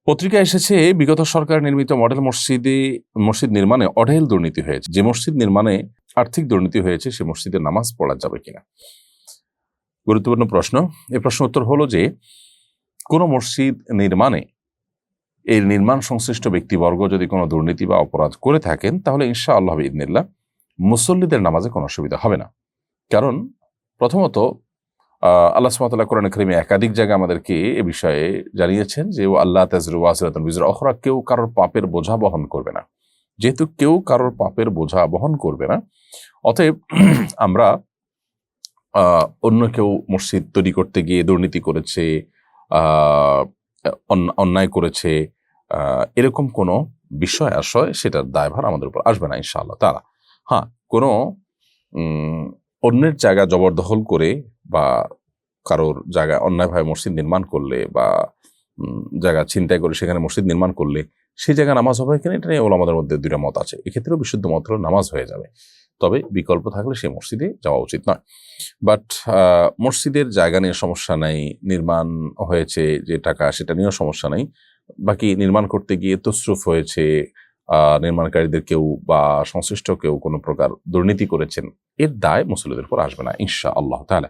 পত্রিকায় এসেছে বিগত সরকার নির্মিত মডেল মসজিদ নির্মাণে অঢেল দুর্নীতি হয়েছে। যে মসজিদ নির্মাণে আর্থিক দুর্নীতি হয়েছে সে মসজিদে নামাজ পড়া যাবে কিনা, গুরুত্বপূর্ণ প্রশ্ন। এই প্রশ্ন উত্তর হলো যে কোন মসজিদ নির্মাণে এর নির্মাণ সংশ্লিষ্ট ব্যক্তিবর্গ যদি কোনো দুর্নীতি বা অপরাধ করে থাকেন তাহলে ইনশাআল্লাহ ইদনিল্লাহ মুসল্লিদের নামাজে কোনো অসুবিধা হবে না। কারণ প্রথমত আল্লাহ সুবহানাহু ওয়া তাআলা কোরআনে কারীমে একাধিক জায়গায় আমাদেরকে এ বিষয়ে জানিয়েছেন যে আল্লাহ তাজরু ওয়াজিরাতুন বিজরা উখরা, কেউ কারোর পাপের বোঝা বহন করবে না। যেহেতু কেউ কারোর পাপের বোঝা বহন করবে না, অতএব আমরা অন্য কেউ মসজিদ তৈরি করতে গিয়ে দুর্নীতি করেছে, অন্যায় করেছে, এরকম কোনো বিষয় আশয় সেটার দায়ভার আমাদের উপর আসবে না ইনশাআল্লাহ তাআলা। হ্যাঁ, কোনো অন্যের জায়গা জবরদখল করে বা কারোর জায়গায় অন্যায়ভাবে মসজিদ নির্মাণ করলে বা জায়গা ছিনতাই করে সেখানে মসজিদ নির্মাণ করলে সেই জায়গায় নামাজ হবে কিনা এটা নিয়ে ওলামাদের মধ্যে দুইটা মত আছে। এক্ষেত্রেও বিশুদ্ধ মত হলো নামাজ হয়ে যাবে, তবে বিকল্প থাকলে সেই মসজিদে যাওয়া উচিত নয়। বাট মসজিদের জায়গা নিয়ে সমস্যা নাই, নির্মাণ হয়েছে যে টাকা সেটা নিয়েও সমস্যা নাই, বাকি নির্মাণ করতে গিয়ে তসরুফ হয়েছে, নির্মাণকারীদের কেউ বা সংশ্লিষ্ট কেউ কোনো প্রকার দুর্নীতি করেছেন, এর দায় মুসল্লিদের উপর আসবে না ইনশাআল্লাহ তাআলা।